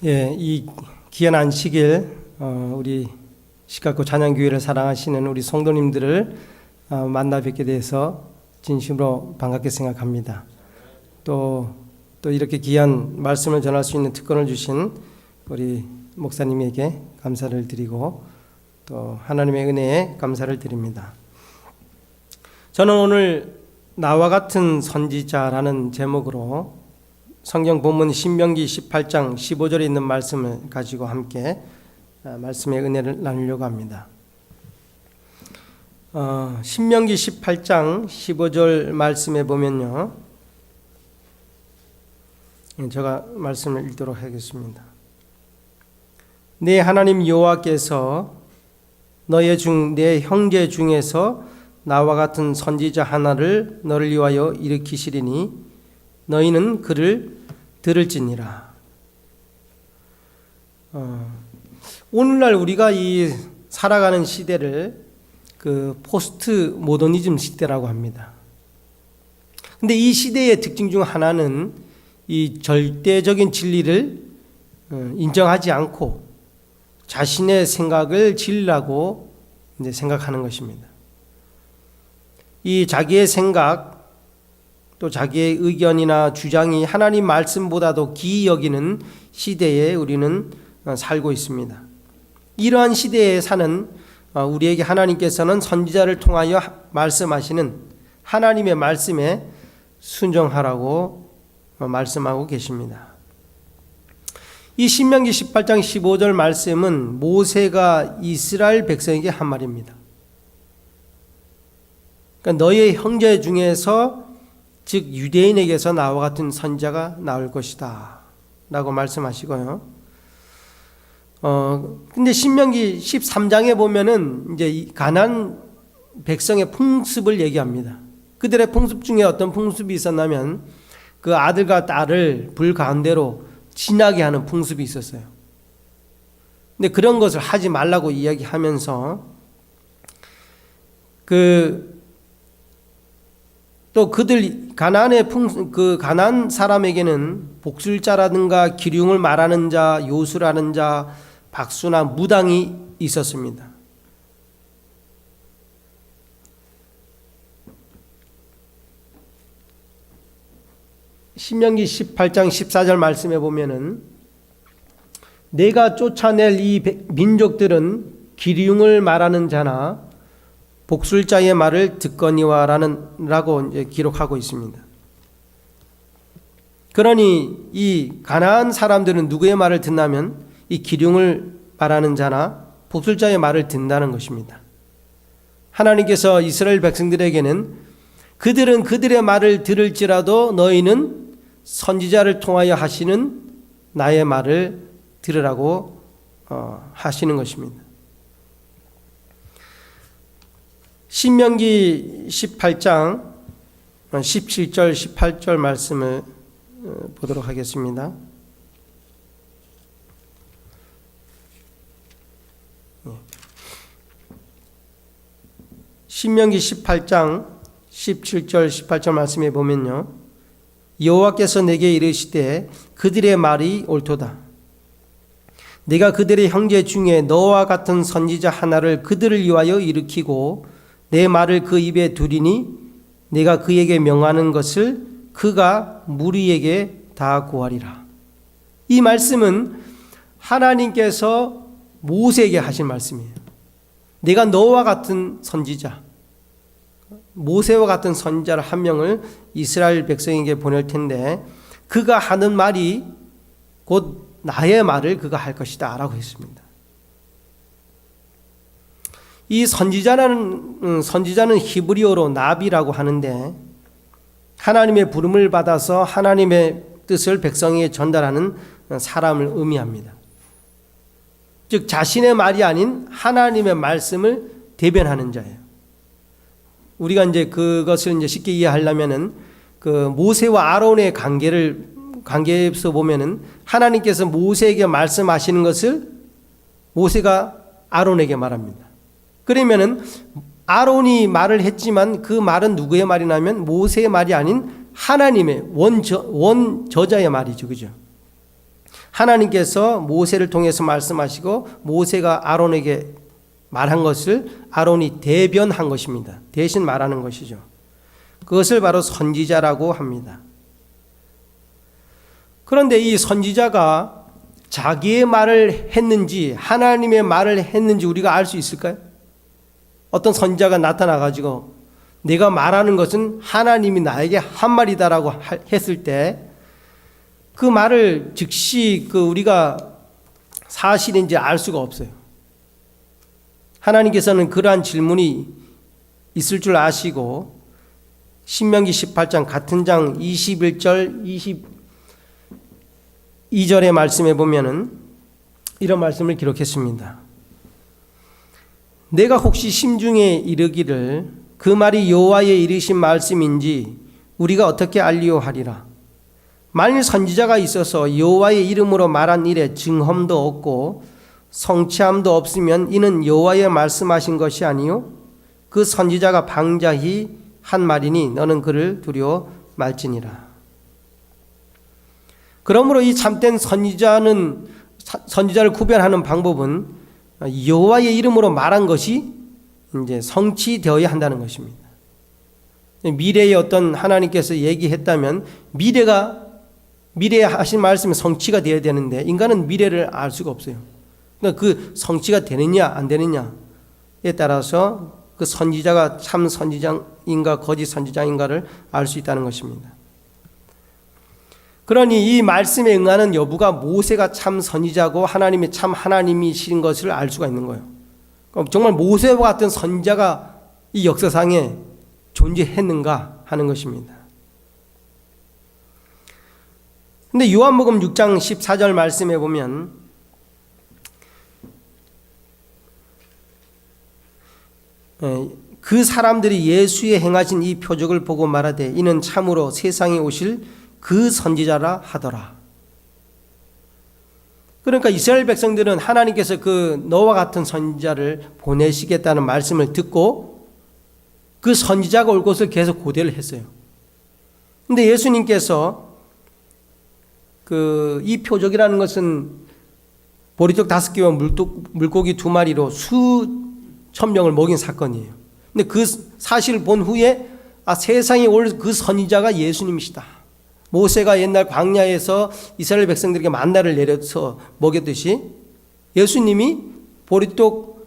예, 이 귀한 안식일 우리 시각고 찬양교회를 사랑하시는 우리 성도님들을 만나 뵙게 돼서 진심으로 반갑게 생각합니다. 또 이렇게 귀한 말씀을 전할 수 있는 특권을 주신 우리 목사님에게 감사를 드리고 또 하나님의 은혜에 감사를 드립니다. 저는 오늘 나와 같은 선지자라는 제목으로 성경 본문 신명기 18장 15절에 있는 말씀을 가지고 함께 말씀의 은혜를 나누려고 합니다. 신명기 18장 15절 말씀에 보면요, 제가 말씀을 읽도록 하겠습니다. 내 하나님 여호와께서 내 형제 중에서 나와 같은 선지자 하나를 너를 위하여 일으키시리니 너희는 그를 들을지니라. 오늘날 우리가 이 살아가는 시대를 그 포스트 모더니즘 시대라고 합니다. 근데 이 시대의 특징 중 하나는 이 절대적인 진리를 인정하지 않고 자신의 생각을 진리라고 이제 생각하는 것입니다. 이 자기의 생각 또 자기의 의견이나 주장이 하나님 말씀보다도 귀히 여기는 시대에 우리는 살고 있습니다. 이러한 시대에 사는 우리에게 하나님께서는 선지자를 통하여 말씀하시는 하나님의 말씀에 순종하라고 말씀하고 계십니다. 이 신명기 18장 15절 말씀은 모세가 이스라엘 백성에게 한 말입니다. 그러니까 너의 형제 중에서 즉 유대인에게서 나와 같은 선지자가 나올 것이다 라고 말씀하시고요. 근데 신명기 13장에 보면은 이제 가나안 백성의 풍습을 얘기합니다. 그들의 풍습 중에 어떤 풍습이 있었냐면 그 아들과 딸을 불 가운데로 지나게 하는 풍습이 있었어요. 근데 그런 것을 하지 말라고 이야기하면서 또 그들 가나안의 그 가나안 사람에게는 복술자라든가 기륭을 말하는 자, 요술하는 자, 박수나 무당이 있었습니다. 신명기 18장 14절 말씀에 보면은 내가 쫓아낼 이 민족들은 기륭을 말하는 자나 복술자의 말을 듣거니와라고 이제 기록하고 있습니다. 그러니 이 가나안 사람들은 누구의 말을 듣냐면 이 기륭을 말하는 자나 복술자의 말을 듣는다는 것입니다. 하나님께서 이스라엘 백성들에게는 그들은 그들의 말을 들을지라도 너희는 선지자를 통하여 하시는 나의 말을 들으라고 하시는 것입니다. 신명기 18장 17절 18절 말씀을 보도록 하겠습니다. 신명기 18장 17절 18절 말씀에 보면요, 여호와께서 내게 이르시되 그들의 말이 옳도다. 내가 그들의 형제 중에 너와 같은 선지자 하나를 그들을 위하여 일으키고 내 말을 그 입에 두리니 내가 그에게 명하는 것을 그가 무리에게 다 고하리라. 이 말씀은 하나님께서 모세에게 하신 말씀이에요. 내가 너와 같은 선지자, 모세와 같은 선지자를 한 명을 이스라엘 백성에게 보낼 텐데 그가 하는 말이 곧 나의 말을 그가 할 것이다 라고 했습니다. 이 선지자는 히브리어로 나비라고 하는데 하나님의 부름을 받아서 하나님의 뜻을 백성에게 전달하는 사람을 의미합니다. 즉 자신의 말이 아닌 하나님의 말씀을 대변하는 자예요. 우리가 이제 그것을 이제 쉽게 이해하려면은 그 모세와 아론의 관계에서 보면은 하나님께서 모세에게 말씀하시는 것을 모세가 아론에게 말합니다. 그러면은 아론이 말을 했지만 그 말은 누구의 말이냐면 모세의 말이 아닌 하나님의 원저자의 말이죠. 그죠? 하나님께서 모세를 통해서 말씀하시고 모세가 아론에게 말한 것을 아론이 대변한 것입니다. 대신 말하는 것이죠. 그것을 바로 선지자라고 합니다. 그런데 이 선지자가 자기의 말을 했는지 하나님의 말을 했는지 우리가 알 수 있을까요? 어떤 선지자가 나타나가지고 내가 말하는 것은 하나님이 나에게 한 말이다라고 했을 때 그 말을 즉시 우리가 사실인지 알 수가 없어요. 하나님께서는 그러한 질문이 있을 줄 아시고 신명기 18장 같은 장 21절 22절의 말씀에 보면은 이런 말씀을 기록했습니다. 내가 혹시 심중에 이르기를 그 말이 여호와의 이르신 말씀인지 우리가 어떻게 알리오하리라. 만일 선지자가 있어서 여호와의 이름으로 말한 일에 증험도 없고 성취함도 없으면 이는 여호와의 말씀하신 것이 아니요 그 선지자가 방자히 한 말이니 너는 그를 두려워 말지니라. 그러므로 이 참된 선지자를 구별하는 방법은 여호와의 이름으로 말한 것이 이제 성취되어야 한다는 것입니다. 미래에 어떤 하나님께서 얘기했다면 미래에 하신 말씀이 성취가 되어야 되는데 인간은 미래를 알 수가 없어요. 그러니까 그 성취가 되느냐 안 되느냐에 따라서 그 선지자가 참 선지자인가 거짓 선지자인가를 알 수 있다는 것입니다. 그러니 이 말씀에 응하는 여부가 모세가 참 선지자고 하나님이 참 하나님이신 것을 알 수가 있는 거예요. 정말 모세와 같은 선지자가 이 역사상에 존재했는가 하는 것입니다. 근데 요한복음 6장 14절 말씀에 보면 그 사람들이 예수의 행하신 이 표적을 보고 말하되 이는 참으로 세상에 오실 그 선지자라 하더라. 그러니까 이스라엘 백성들은 하나님께서 그 너와 같은 선지자를 보내시겠다는 말씀을 듣고 그 선지자가 올 것을 계속 고대를 했어요. 근데 예수님께서 이 표적이라는 것은 보리떡 5개와 물고기 2마리로 수천 명을 먹인 사건이에요. 근데 그 사실을 본 후에 세상에 올 그 선지자가 예수님이시다. 모세가 옛날 광야에서 이스라엘 백성들에게 만나를 내려서 먹였듯이 예수님이 보리떡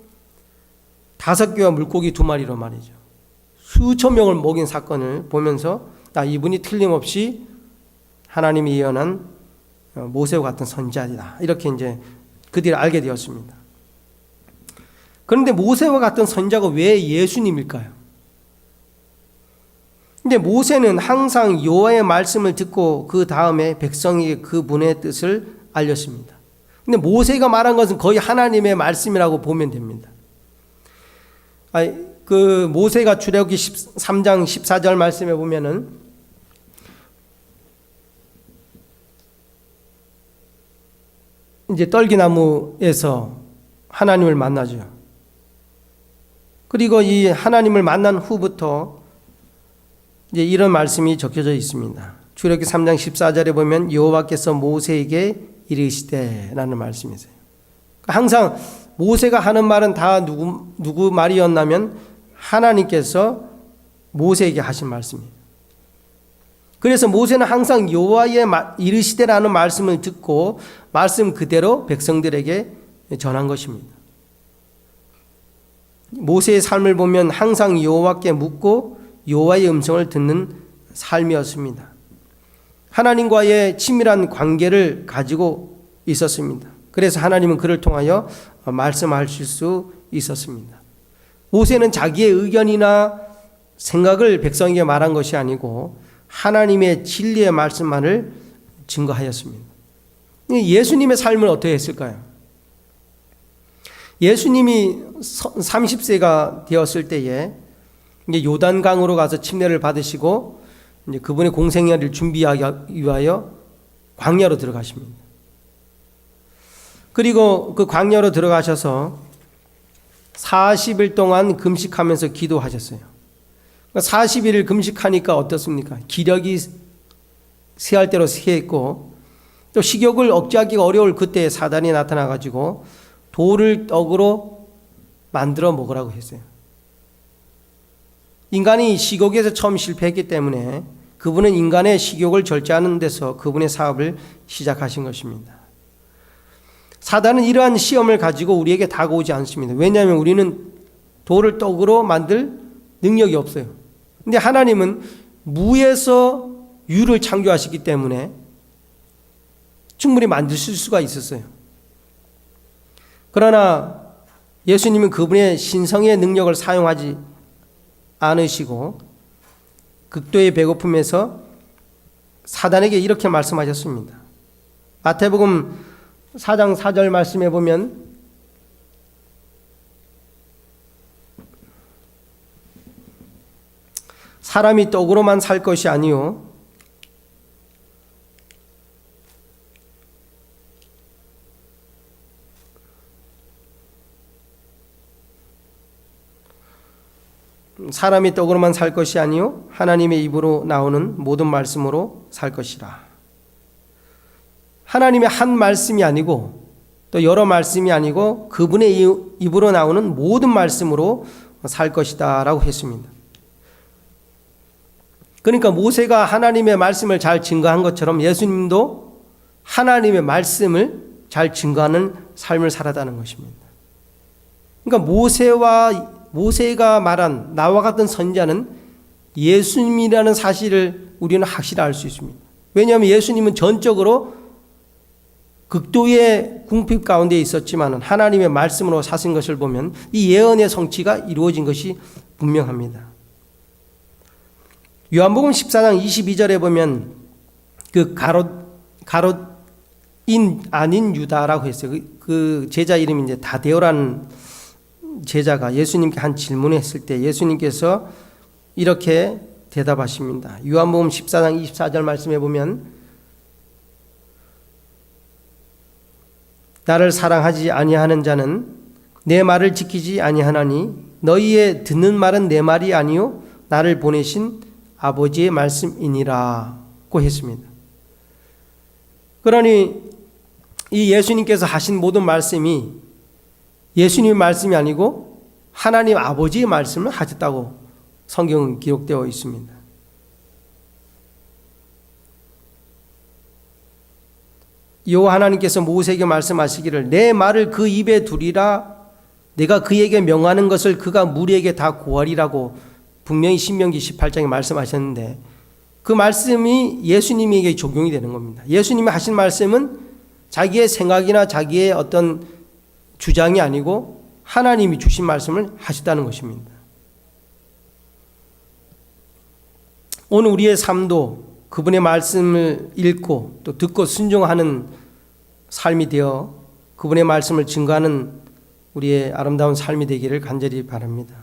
5개와 물고기 2마리로 말이죠. 수천 명을 먹인 사건을 보면서 이분이 틀림없이 하나님이 예언한 모세와 같은 선지자이다. 이렇게 이제 그들이 알게 되었습니다. 그런데 모세와 같은 선지자가 왜 예수님일까요? 근데 모세는 항상 여호와의 말씀을 듣고 그 다음에 백성에게 그분의 뜻을 알렸습니다. 근데 모세가 말한 것은 거의 하나님의 말씀이라고 보면 됩니다. 그 모세가 출애굽기 3장 14절 말씀에 보면은 이제 떨기나무에서 하나님을 만나죠. 그리고 이 하나님을 만난 후부터 이제 이런 말씀이 적혀져 있습니다. 출애굽기 3장 14절에 보면 여호와께서 모세에게 이르시되라는 말씀이 있어요. 항상 모세가 하는 말은 다 누구 말이었냐면 하나님께서 모세에게 하신 말씀이에요. 그래서 모세는 항상 여호와의 이르시되라는 말씀을 듣고 말씀 그대로 백성들에게 전한 것입니다. 모세의 삶을 보면 항상 여호와께 묻고 여호와의 음성을 듣는 삶이었습니다. 하나님과의 친밀한 관계를 가지고 있었습니다. 그래서 하나님은 그를 통하여 말씀하실 수 있었습니다. 모세는 자기의 의견이나 생각을 백성에게 말한 것이 아니고 하나님의 진리의 말씀만을 증거하였습니다. 예수님의 삶을 어떻게 했을까요? 예수님이 30세가 되었을 때에 이제 요단강으로 가서 침례를 받으시고 이제 그분의 공생애를 준비하기 위하여 광야로 들어가십니다. 그리고 그 광야로 들어가셔서 40일 동안 금식하면서 기도하셨어요. 40일을 금식하니까 어떻습니까? 기력이 세할 대로 세했고 또 식욕을 억제하기가 어려울 그때 사단이 나타나가지고 돌을 떡으로 만들어 먹으라고 했어요. 인간이 식욕에서 처음 실패했기 때문에 그분은 인간의 식욕을 절제하는 데서 그분의 사업을 시작하신 것입니다. 사단은 이러한 시험을 가지고 우리에게 다가오지 않습니다. 왜냐하면 우리는 돌을 떡으로 만들 능력이 없어요. 근데 하나님은 무에서 유를 창조하시기 때문에 충분히 만드실 수가 있었어요. 그러나 예수님은 그분의 신성의 능력을 사용하지 않으시고 극도의 배고픔에서 사단에게 이렇게 말씀하셨습니다. 마태복음 4장 4절 말씀해 보면 사람이 떡으로만 살 것이 아니요 사람이 떡으로만 살 것이 아니요 하나님의 입으로 나오는 모든 말씀으로 살 것이라. 하나님의 한 말씀이 아니고 또 여러 말씀이 아니고 그분의 입으로 나오는 모든 말씀으로 살 것이다 라고 했습니다. 그러니까 모세가 하나님의 말씀을 잘 증거한 것처럼 예수님도 하나님의 말씀을 잘 증거하는 삶을 살았다는 것입니다. 그러니까 모세가 말한 나와 같은 선지자는 예수님이라는 사실을 우리는 확실히 알 수 있습니다. 왜냐하면 예수님은 전적으로 극도의 궁핍 가운데 있었지만 하나님의 말씀으로 사신 것을 보면 이 예언의 성취가 이루어진 것이 분명합니다. 요한복음 14장 22절에 보면 그 가롯인 아닌 유다라고 했어요. 그 제자 이름이 이제 다데오라는 제자가 예수님께 한 질문을 했을 때 예수님께서 이렇게 대답하십니다. 요한복음 14장 24절 말씀해 보면 나를 사랑하지 아니하는 자는 내 말을 지키지 아니하나니 너희의 듣는 말은 내 말이 아니요 나를 보내신 아버지의 말씀이니라고 했습니다. 그러니 이 예수님께서 하신 모든 말씀이 예수님의 말씀이 아니고 하나님 아버지의 말씀을 하셨다고 성경은 기록되어 있습니다. 여호와 하나님께서 모세에게 말씀하시기를 내 말을 그 입에 두리라 내가 그에게 명하는 것을 그가 무리에게 다 고하리라고 분명히 신명기 18장에 말씀하셨는데 그 말씀이 예수님에게 적용이 되는 겁니다. 예수님이 하신 말씀은 자기의 생각이나 자기의 어떤 주장이 아니고 하나님이 주신 말씀을 하셨다는 것입니다. 오늘 우리의 삶도 그분의 말씀을 읽고 또 듣고 순종하는 삶이 되어 그분의 말씀을 증거하는 우리의 아름다운 삶이 되기를 간절히 바랍니다.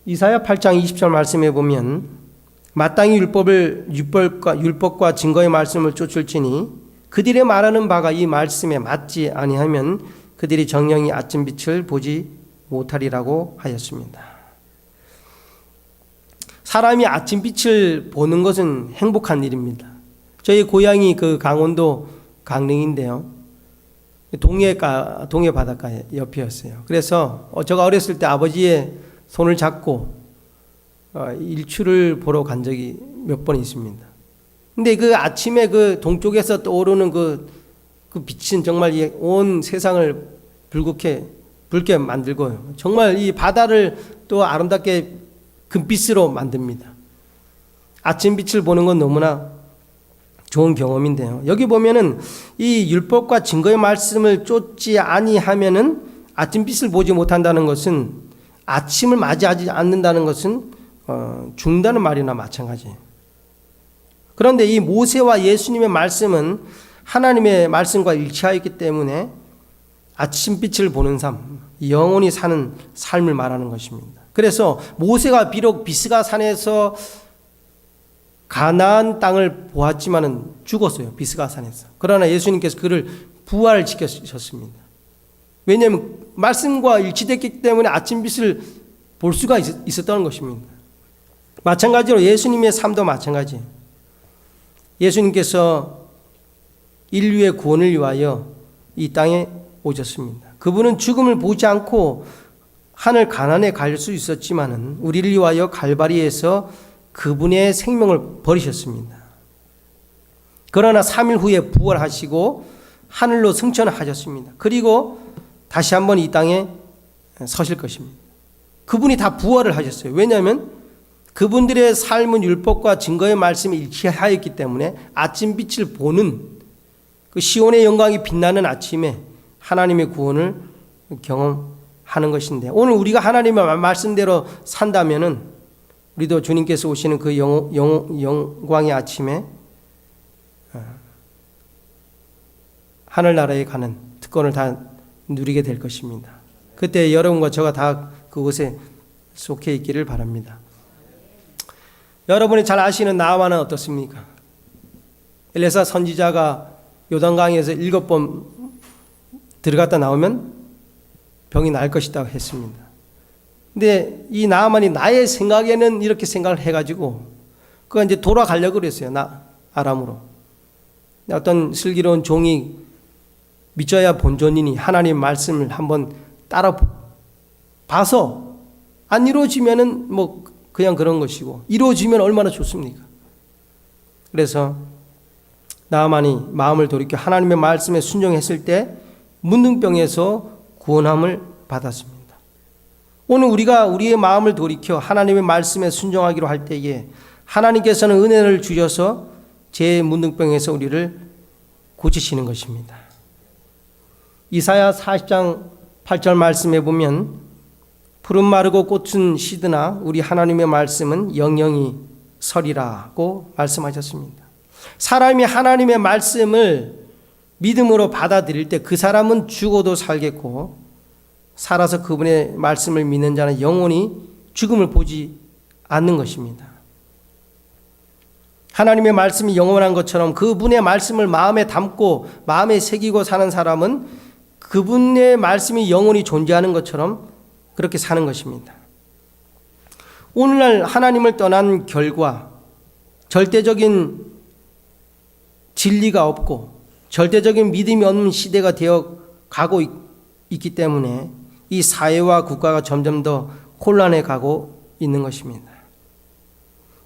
이사야 8장 20절 말씀에 보면 마땅히 율법과 증거의 말씀을 쫓을지니 그들의 말하는 바가 이 말씀에 맞지 아니하면 그들이 정령이 아침빛을 보지 못하리라고 하였습니다. 사람이 아침빛을 보는 것은 행복한 일입니다. 저희 고향이 그 강원도 강릉인데요. 동해 바닷가 옆이었어요. 그래서 제가 어렸을 때 아버지의 손을 잡고 일출을 보러 간 적이 몇 번 있습니다. 근데 그 아침에 그 동쪽에서 떠오르는 그 빛은 정말 온 세상을 붉게 만들고요. 정말 이 바다를 또 아름답게 금빛으로 만듭니다. 아침빛을 보는 건 너무나 좋은 경험인데요. 여기 보면은 이 율법과 증거의 말씀을 쫓지 아니하면은 아침빛을 보지 못한다는 것은 아침을 맞이하지 않는다는 것은 죽는다는 말이나 마찬가지예요. 그런데 이 모세와 예수님의 말씀은 하나님의 말씀과 일치하였기 때문에 아침빛을 보는 삶, 영원히 사는 삶을 말하는 것입니다. 그래서 모세가 비록 비스가 산에서 가나안 땅을 보았지만은 죽었어요. 비스가 산에서. 그러나 예수님께서 그를 부활시키셨습니다. 왜냐하면 말씀과 일치됐기 때문에 아침빛을 볼 수가 있었다는 것입니다. 마찬가지로 예수님의 삶도 마찬가지예요. 예수님께서 인류의 구원을 위하여 이 땅에 오셨습니다. 그분은 죽음을 보지 않고 하늘 가나안에 갈 수 있었지만은 우리를 위하여 갈바리에서 그분의 생명을 버리셨습니다. 그러나 3일 후에 부활하시고 하늘로 승천하셨습니다. 그리고 다시 한번 이 땅에 서실 것입니다. 그분이 다 부활을 하셨어요. 왜냐하면 그분들의 삶은 율법과 증거의 말씀이 일치하였기 때문에 아침 빛을 보는 그 시온의 영광이 빛나는 아침에 하나님의 구원을 경험하는 것인데, 오늘 우리가 하나님의 말씀대로 산다면은 우리도 주님께서 오시는 그 영광의 아침에 하늘나라에 가는 특권을 다 누리게 될 것입니다. 그때 여러분과 저가 다 그곳에 속해 있기를 바랍니다. 여러분이 잘 아시는 나아만은 어떻습니까? 엘리사 선지자가 요단강에서 7번 들어갔다 나오면 병이 날 것이라고 했습니다. 근데 이 나아만이 나의 생각에는 이렇게 생각을 해가지고 그가 이제 돌아가려고 그랬어요. 아람으로. 어떤 슬기로운 종이 믿어야 본전이니 하나님 말씀을 한번 따라 봐서 안 이루어지면은 뭐 그냥 그런 것이고 이루어지면 얼마나 좋습니까? 그래서 나아만이 마음을 돌이켜 하나님의 말씀에 순종했을 때 문둥병에서 구원함을 받았습니다. 오늘 우리가 우리의 마음을 돌이켜 하나님의 말씀에 순종하기로 할 때에 하나님께서는 은혜를 주셔서 제 문둥병에서 우리를 고치시는 것입니다. 이사야 40장 8절 말씀에 보면 푸른 마르고 꽃은 시드나 우리 하나님의 말씀은 영영이 서리라고 말씀하셨습니다. 사람이 하나님의 말씀을 믿음으로 받아들일 때 그 사람은 죽어도 살겠고 살아서 그분의 말씀을 믿는 자는 영원히 죽음을 보지 않는 것입니다. 하나님의 말씀이 영원한 것처럼 그분의 말씀을 마음에 담고 마음에 새기고 사는 사람은 그분의 말씀이 영원히 존재하는 것처럼 그렇게 사는 것입니다. 오늘날 하나님을 떠난 결과 절대적인 진리가 없고 절대적인 믿음이 없는 시대가 되어 가고 있기 때문에 이 사회와 국가가 점점 더 혼란해 가고 있는 것입니다.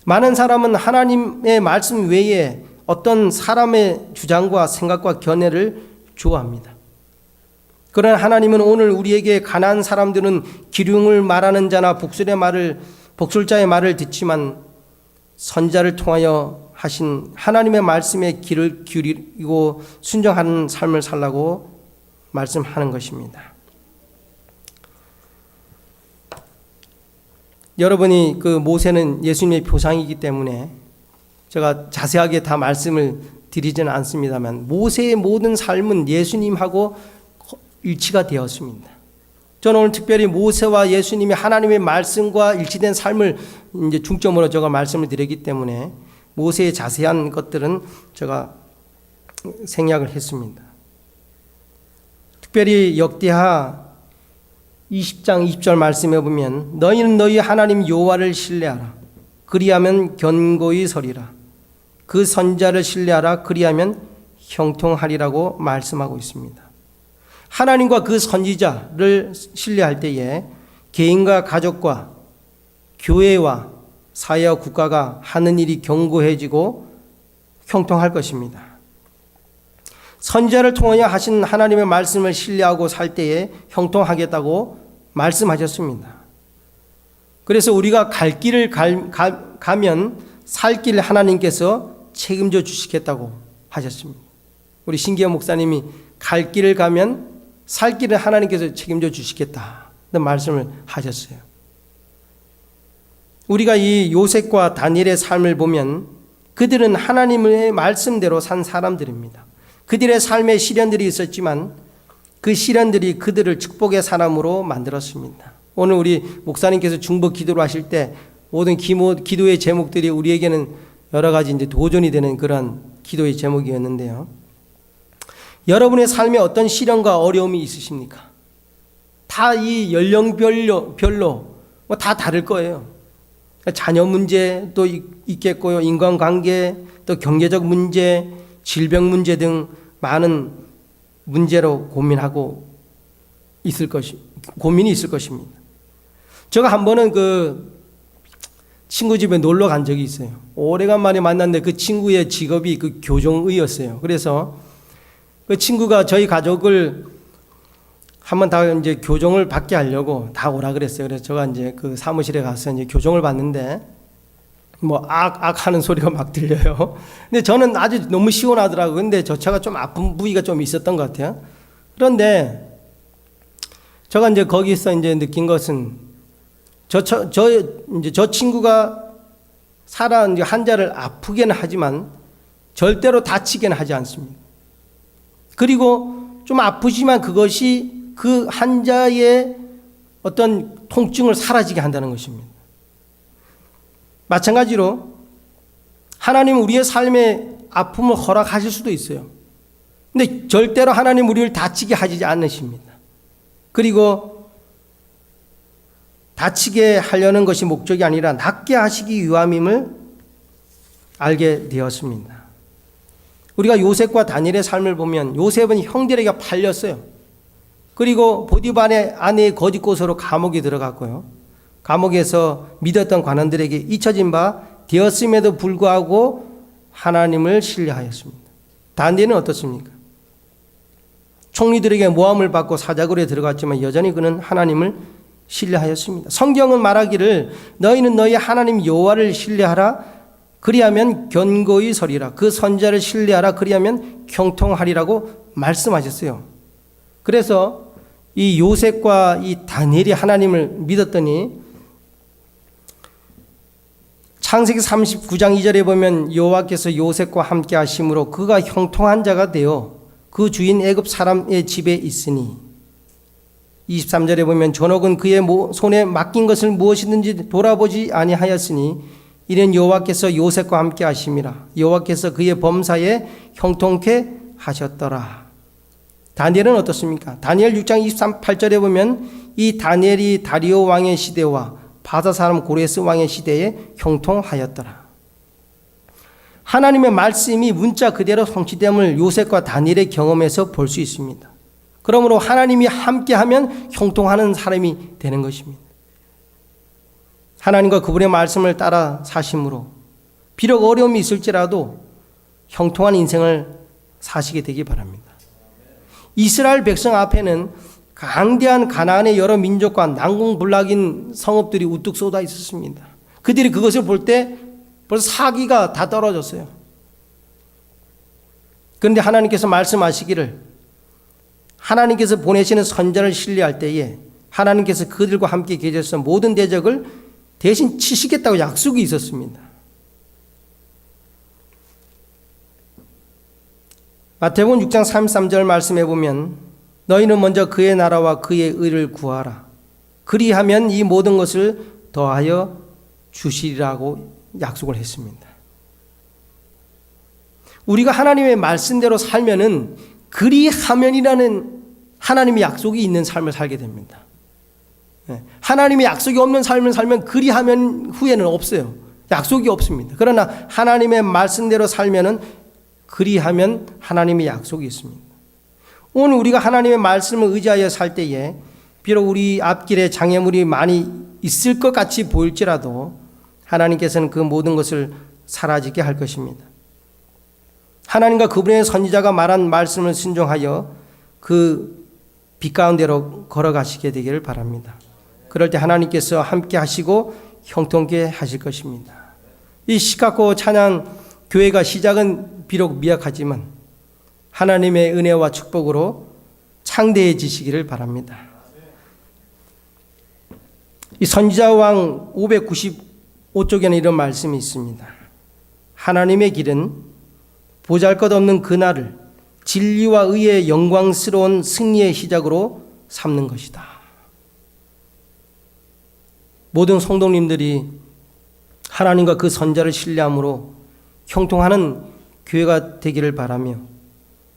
많은 사람은 하나님의 말씀 외에 어떤 사람의 주장과 생각과 견해를 좋아합니다. 그러나 하나님은 오늘 우리에게 가난한 사람들은 기륭을 말하는 자나 복술자의 말을 듣지만 선자를 통하여 하신 하나님의 말씀에 귀를 기울이고 순종하는 삶을 살라고 말씀하는 것입니다. 여러분이 그 모세는 예수님의 표상이기 때문에 제가 자세하게 다 말씀을 드리지는 않습니다만 모세의 모든 삶은 예수님하고 일치가 되었습니다. 저는 오늘 특별히 모세와 예수님이 하나님의 말씀과 일치된 삶을 이제 중점으로 제가 말씀을 드리기 때문에 모세의 자세한 것들은 제가 생략을 했습니다. 특별히 역대하 20장 20절 말씀에 보면 너희는 너희 하나님 여호와를 신뢰하라. 그리하면 견고히 서리라. 그 선자를 신뢰하라. 그리하면 형통하리라고 말씀하고 있습니다. 하나님과 그 선지자를 신뢰할 때에 개인과 가족과 교회와 사회와 국가가 하는 일이 견고해지고 형통할 것입니다. 선지자를 통하여 하신 하나님의 말씀을 신뢰하고 살 때에 형통하겠다고 말씀하셨습니다. 그래서 우리가 갈 길을 가면 살 길을 하나님께서 책임져 주시겠다고 하셨습니다. 우리 신기현 목사님이 갈 길을 가면 살 길을 하나님께서 책임져 주시겠다는 말씀을 하셨어요. 우리가 이 요셉과 다니엘의 삶을 보면 그들은 하나님의 말씀대로 산 사람들입니다. 그들의 삶에 시련들이 있었지만 그 시련들이 그들을 축복의 사람으로 만들었습니다. 오늘 우리 목사님께서 중보 기도를 하실 때 모든 기도의 제목들이 우리에게는 여러 가지 이제 도전이 되는 그런 기도의 제목이었는데요. 여러분의 삶에 어떤 시련과 어려움이 있으십니까? 다 이 연령별로 다 다를 거예요. 자녀 문제도 있겠고요. 인간관계, 또 경제적 문제, 질병 문제 등 많은 문제로 고민이 있을 것입니다. 제가 한 번은 그 친구 집에 놀러 간 적이 있어요. 오래간만에 만났는데 그 친구의 직업이 그 교종의였어요. 그래서 그 친구가 저희 가족을 한번 다 이제 교종을 받게 하려고 다 오라 그랬어요. 그래서 제가 이제 그 사무실에 가서 이제 교종을 받는데 뭐 악 하는 소리가 막 들려요. 근데 저는 아주 너무 시원하더라고요. 근데 저차가 좀 아픈 부위가 좀 있었던 것 같아요. 그런데 제가 이제 거기서 이제 느낀 것은 저 친구가 이제 환자를 아프게는 하지만 절대로 다치게는 하지 않습니다. 그리고 좀 아프지만 그것이 그 환자의 어떤 통증을 사라지게 한다는 것입니다. 마찬가지로 하나님은 우리의 삶에 아픔을 허락하실 수도 있어요. 근데 절대로 하나님 우리를 다치게 하지 않으십니다. 그리고 다치게 하려는 것이 목적이 아니라 낫게 하시기 위함임을 알게 되었습니다. 우리가 요셉과 다니엘의 삶을 보면 요셉은 형들에게 팔렸어요. 그리고 보디발의 아내의 거짓 고소로 감옥에 들어갔고요. 감옥에서 믿었던 관원들에게 잊혀진 바 되었음에도 불구하고 하나님을 신뢰하였습니다. 다니엘은 어떻습니까? 총리들에게 모함을 받고 사자굴에 들어갔지만 여전히 그는 하나님을 신뢰하였습니다. 성경은 말하기를 너희는 너희 하나님 여호와를 신뢰하라 그리하면 견고히 서리라. 그 선지자를 신뢰하라 그리하면 형통하리라고 말씀하셨어요. 그래서 이 요셉과 이 다니엘이 하나님을 믿었더니 창세기 39장 2절에 보면 여호와께서 요셉과 함께 하심으로 그가 형통한 자가 되어 그 주인 애굽 사람의 집에 있으니 23절에 보면 전옥은 그의 손에 맡긴 것을 무엇이든지 돌아보지 아니하였으니 이는 여호와께서 요셉과 함께 하심이라. 여호와께서 그의 범사에 형통케 하셨더라. 다니엘은 어떻습니까? 다니엘 6장 28절에 보면 이 다니엘이 다리오 왕의 시대와 바사 사람 고레스 왕의 시대에 형통하였더라. 하나님의 말씀이 문자 그대로 성취됨을 요셉과 다니엘의 경험에서 볼 수 있습니다. 그러므로 하나님이 함께하면 형통하는 사람이 되는 것입니다. 하나님과 그분의 말씀을 따라 사심으로 비록 어려움이 있을지라도 형통한 인생을 사시게 되기 바랍니다. 이스라엘 백성 앞에는 강대한 가나안의 여러 민족과 난공불락인 성읍들이 우뚝 쏟아 있었습니다. 그들이 그것을 볼 때 벌써 사기가 다 떨어졌어요. 그런데 하나님께서 말씀하시기를 하나님께서 보내시는 선자를 신뢰할 때에 하나님께서 그들과 함께 계셔서 모든 대적을 대신 치시겠다고 약속이 있었습니다. 마태복음 6장 33절 말씀해 보면 너희는 먼저 그의 나라와 그의 의를 구하라. 그리하면 이 모든 것을 더하여 주시리라고 약속을 했습니다. 우리가 하나님의 말씀대로 살면은 그리하면이라는 하나님의 약속이 있는 삶을 살게 됩니다. 하나님의 약속이 없는 삶을 살면 그리하면 후에는 없어요. 약속이 없습니다. 그러나 하나님의 말씀대로 살면은 그리하면 하나님의 약속이 있습니다. 오늘 우리가 하나님의 말씀을 의지하여 살 때에 비록 우리 앞길에 장애물이 많이 있을 것 같이 보일지라도 하나님께서는 그 모든 것을 사라지게 할 것입니다. 하나님과 그분의 선지자가 말한 말씀을 순종하여 그 빛 가운데로 걸어가시게 되기를 바랍니다. 그럴 때 하나님께서 함께 하시고 형통케 하실 것입니다. 이 시카고 찬양 교회가 시작은 비록 미약하지만 하나님의 은혜와 축복으로 창대해지시기를 바랍니다. 이 선지자왕 595쪽에는 이런 말씀이 있습니다. 하나님의 길은 보잘것없는 그날을 진리와 의의 영광스러운 승리의 시작으로 삼는 것이다. 모든 성도님들이 하나님과 그 선자를 신뢰함으로 형통하는 교회가 되기를 바라며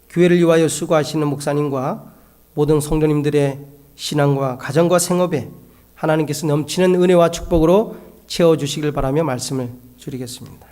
교회를 위하여 수고하시는 목사님과 모든 성도님들의 신앙과 가정과 생업에 하나님께서 넘치는 은혜와 축복으로 채워주시길 바라며 말씀을 줄이겠습니다.